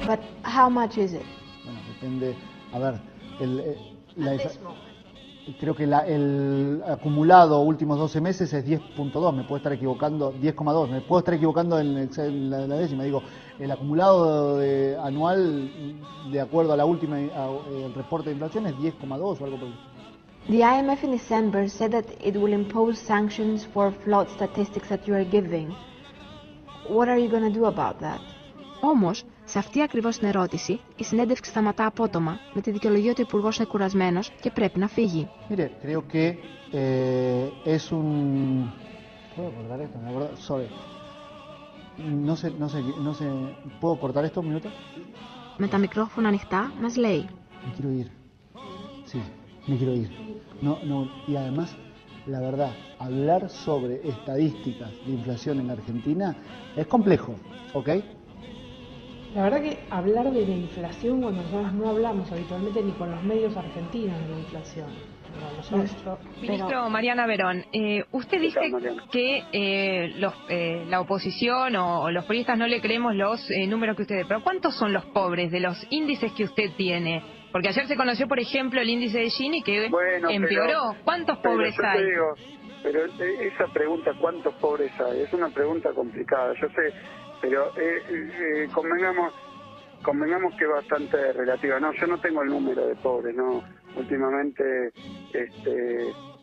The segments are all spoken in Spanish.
But how much is it? Bueno, depende, a ver, creo que el acumulado últimos 12 meses es 10.2, me puedo estar equivocando, 10,2, me puedo estar equivocando en la décima, digo, el acumulado anual, de acuerdo a la última, el reporte de inflación es 10,2 o algo por el estilo. The IMF in December said that it will impose sanctions for flawed statistics that you are giving. What are you going to do about that? Όμως, σε αυτή ακριβώς την ερώτηση, η συνέντευξη σταματά απότομα, με τη δικαιολογία ότι ο Υπουργός είναι κουρασμένος και πρέπει να φύγει. Mire, creo que es un... ¿Puedo cortar esto? Me acuerdo, sorry. No sé, ¿puedo cortar esto un minuto? Με τα μικρόφωνα ανοιχτά, μας λέει. Me quiero ir. Sí, me quiero ir. No, y además, la verdad, hablar sobre estadísticas de inflación en Argentina es complejo, ¿ok? La verdad que hablar de la inflación cuando nosotros no hablamos habitualmente ni con los medios argentinos de la inflación. Ministro Mariana Verón, usted dice que la oposición o los periodistas no le creemos los números que usted... Pero ¿cuántos son los pobres de los índices que usted tiene? Porque ayer se conoció, por ejemplo, el índice de Gini que empeoró. ¿Cuántos pobres hay? Pero esa pregunta, ¿cuántos pobres hay? Es una pregunta complicada, yo sé, pero convengamos que es bastante relativa. No, yo no tengo el número de pobres, no. Últimamente,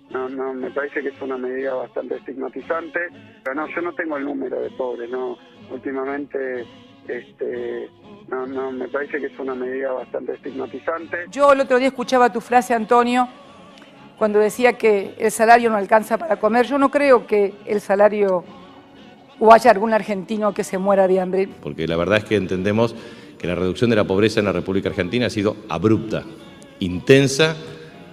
no, me parece que es una medida bastante estigmatizante. Pero no, yo no tengo el número de pobres, no. Últimamente, no, me parece que es una medida bastante estigmatizante. Yo el otro día escuchaba tu frase, Antonio, cuando decía que el salario no alcanza para comer. Yo no creo que el salario o haya algún argentino que se muera de hambre. Porque la verdad es que entendemos que la reducción de la pobreza en la República Argentina ha sido abrupta, intensa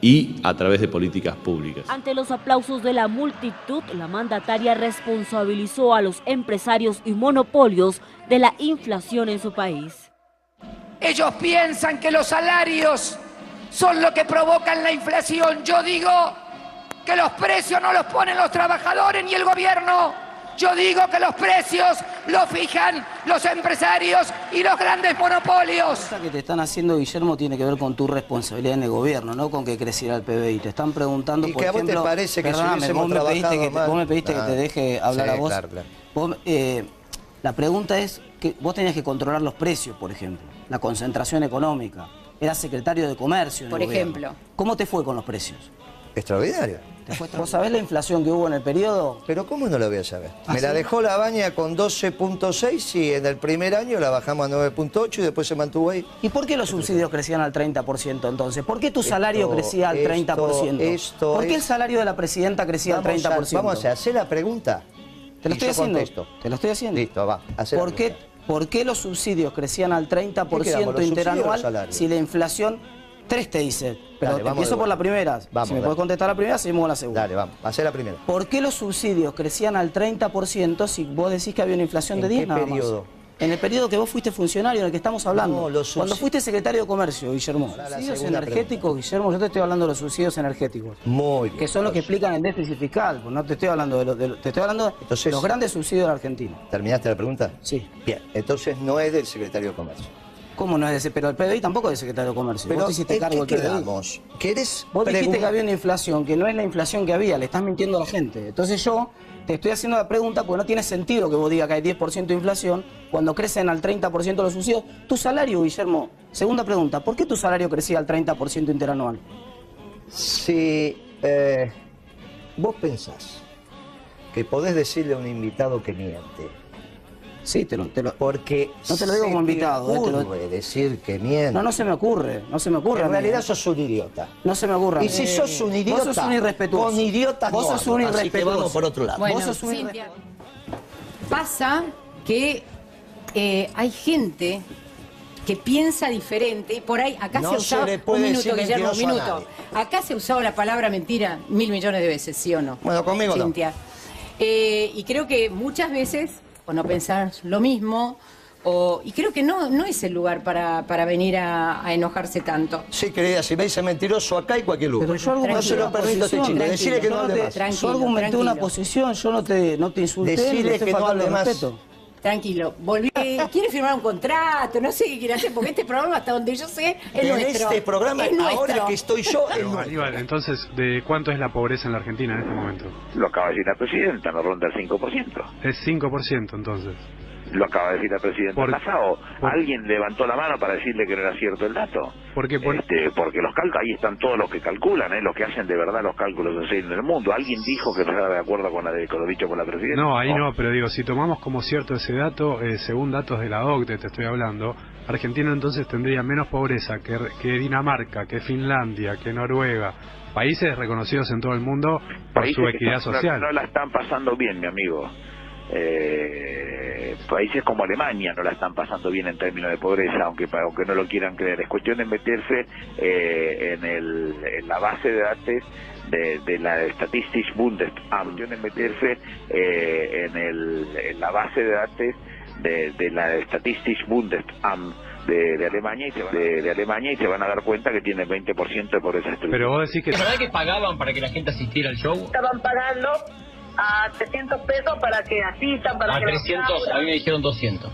y a través de políticas públicas. Ante los aplausos de la multitud, la mandataria responsabilizó a los empresarios y monopolios de la inflación en su país. Ellos piensan que los salarios son lo que provocan la inflación. Yo digo que los precios no los ponen los trabajadores ni el gobierno. Yo digo que los precios los fijan los empresarios y los grandes monopolios. Lo que te están haciendo, Guillermo, tiene que ver con tu responsabilidad en el gobierno, no con que creciera el PBI. Te están preguntando, por ejemplo... ¿Y que a vos te parece que si hubiésemos trabajado más? Vos me pediste que te deje hablar a vos. Claro. Vos, la pregunta es que vos tenías que controlar los precios, por ejemplo, la concentración económica. Eras secretario de Comercio en el gobierno. Por ejemplo. ¿Cómo te fue con los precios? Extraordinario. ¿Vos sabés la inflación que hubo en el periodo? Pero ¿cómo no la voy a saber? Me la dejó la Baña con 12.6 y en el primer año la bajamos a 9.8 y después se mantuvo ahí. ¿Y por qué los subsidios crecían al 30% entonces? ¿Por qué tu salario crecía al 30%? ¿Por qué el salario de la presidenta crecía al 30%? Vamos a hacer la pregunta. Te lo estoy haciendo. Te lo estoy haciendo. Listo, va. ¿Por qué los subsidios crecían al 30% interanual si la inflación... Tres te dice, pero dale, empiezo por la primera. Si me puedes contestar la primera, seguimos con la segunda. Dale, vamos, hacer la primera. ¿Por qué los subsidios crecían al 30% si vos decís que había una inflación de 10 nada más? ¿En qué periodo? En el periodo que vos fuiste funcionario, en el que estamos hablando. No, cuando fuiste secretario de Comercio, Guillermo. Subsidios energéticos, Guillermo, yo te estoy hablando de los subsidios energéticos. Muy bien. Que son los que explican el déficit fiscal. Pues no te estoy hablando te estoy hablando de los grandes subsidios de la Argentina. ¿Terminaste la pregunta? Sí. Bien, entonces no es del secretario de Comercio. ¿Cómo no es ese? Pero el PBI tampoco es del secretario de Comercio. Pero vos te hiciste cargo del PBI. Vos dijiste que había una inflación, que no es la inflación que había, le estás mintiendo a la gente. Entonces yo te estoy haciendo la pregunta porque no tiene sentido que vos digas que hay 10% de inflación cuando crecen al 30% los subsidios. Tu salario, Guillermo, segunda pregunta, ¿por qué tu salario crecía al 30% interanual? Si vos pensás que podés decirle a un invitado que miente. Sí, porque no te lo digo como invitado. Decir que miente. No se me ocurre, no se me ocurre. En realidad sos un idiota. No se me ocurre. Y si sos un idiota, vos sos un irrespetuoso. Con idiotas vos sos un irrespetuoso. Así que vamos por otro lado. Bueno, vos sos un irrespetuoso. Pasa que hay gente que piensa diferente. Por ahí, acá se ha usado... Un minuto, Guillermo, un minuto. Acá se ha usado la palabra mentira 1000 millones de veces, ¿sí o no? Bueno, conmigo Cintia. Y creo que muchas veces... o no pensar lo mismo, y creo que no es el lugar para venir a enojarse tanto. Sí, querida, si me dice mentiroso acá hay cualquier lugar. Pero yo argumenté no se lo permito a este chico, decirle que no hable más. Yo argumenté una posición, yo no te insulté, decirle que no hable más. Tranquilo, volví. Quiere firmar un contrato, no sé qué quiere hacer, porque este programa, hasta donde yo sé, es nuestro. Este programa, ahora que estoy yo, es nuestro. Aníbal, entonces, ¿de cuánto es la pobreza en la Argentina en este momento? Lo acaba de decir la presidenta, no ronda el 5%. Es 5% entonces. Lo acaba de decir la presidenta pasado. Alguien levantó la mano para decirle que no era cierto el dato. ¿Por qué? Porque los cálculos, ahí están todos los que calculan, los que hacen de verdad los cálculos en el mundo. ¿Alguien dijo que no estaba de acuerdo con lo dicho por la presidenta? No, ahí no, pero digo, si tomamos como cierto ese dato, según datos de la OCDE, te estoy hablando, Argentina entonces tendría menos pobreza que Dinamarca, que Finlandia, que Noruega, países reconocidos en todo el mundo por su equidad social. No la están pasando bien, mi amigo. Países como Alemania no la están pasando bien en términos de pobreza, aunque no lo quieran creer. Es cuestión de meterse en la base de datos de la Statistics Bundesamt, de meterse en la base de datos de la Statistics Bundesamt de Alemania y se van a dar cuenta que tiene 20% de pobreza estructural. Pero vos decís que ¿es verdad que pagaban para que la gente asistiera al show? Estaban pagando a 300 pesos para que asistan, para que 300, a mí me dijeron 200.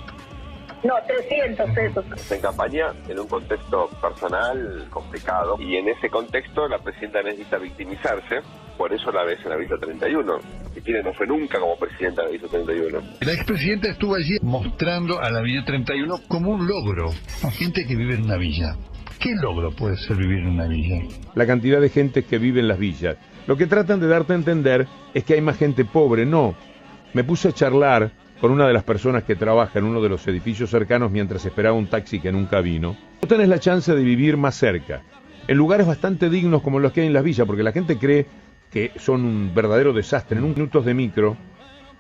No, 300 pesos. En campaña, en un contexto personal complicado, y en ese contexto la presidenta necesita victimizarse, por eso la ves en la Villa 31. Cristina no fue nunca como presidenta de la Villa 31. La expresidenta estuvo allí mostrando a la Villa 31 como un logro. Gente que vive en una villa. ¿Qué logro puede ser vivir en una villa? La cantidad de gente que vive en las villas. Lo que tratan de darte a entender es que hay más gente pobre. No. Me puse a charlar con una de las personas que trabaja en uno de los edificios cercanos mientras esperaba un taxi que nunca vino. No tenés la chance de vivir más cerca, en lugares bastante dignos como los que hay en las villas, porque la gente cree que son un verdadero desastre. En 1 minuto de micro,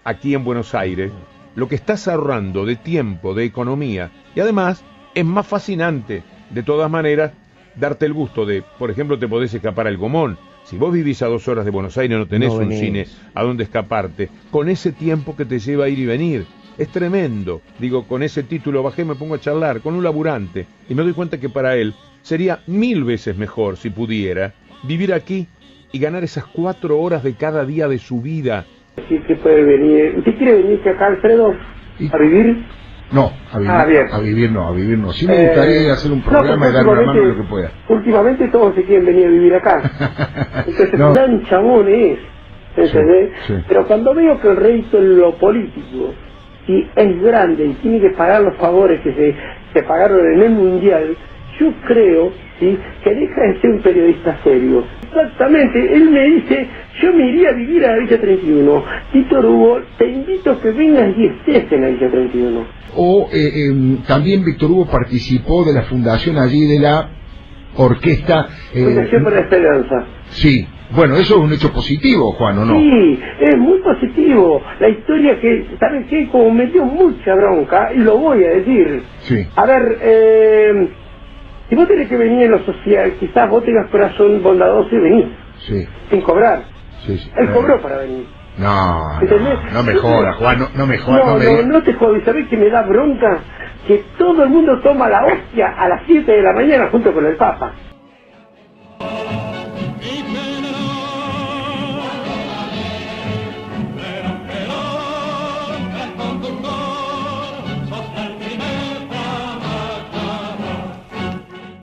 aquí en Buenos Aires, lo que estás ahorrando de tiempo, de economía, y además es más fascinante, de todas maneras, darte el gusto de, por ejemplo, te podés escapar al Gomón. Si vos vivís a 2 horas de Buenos Aires, no tenés un cine a donde escaparte, con ese tiempo que te lleva a ir y venir. Es tremendo. Digo, con ese título bajé, me pongo a charlar con un laburante y me doy cuenta que para él sería 1000 veces mejor, si pudiera, vivir aquí y ganar esas 4 horas de cada día de su vida. Sí, que puede venir. ¿Usted quiere venirse acá, Alfredo, a vivir? No, a vivir no. Sí me gustaría hacer un programa y dar una mano lo que pueda. Últimamente todos se quieren venir a vivir acá. Entonces, tan chabón es, ¿entendés? Sí. Pero cuando veo que el rédito en lo político, si es grande y tiene que pagar los favores que se pagaron en el Mundial, yo creo, ¿sí?, que deja de ser un periodista serio. Exactamente, él me dice, yo me iría a vivir a la Villa 31. Víctor Hugo, te invito a que vengas y estés en la Villa 31. También Víctor Hugo participó de la fundación allí de la orquesta... Fundación para la Esperanza. Sí, bueno, eso es un hecho positivo, Juan, ¿o no? Sí, es muy positivo. La historia que, ¿sabes qué? Como me dio mucha bronca, y lo voy a decir. Sí. A ver, si vos tenés que venir en lo social, quizás vos tengas corazón bondadoso y venís. Sí. Sin cobrar. Sí. Él cobró para venir. No me jodas, Juan, no me jodas. No te jodas. ¿Sabés que me da bronca? Que todo el mundo toma la hostia a las 7 de la mañana junto con el Papa.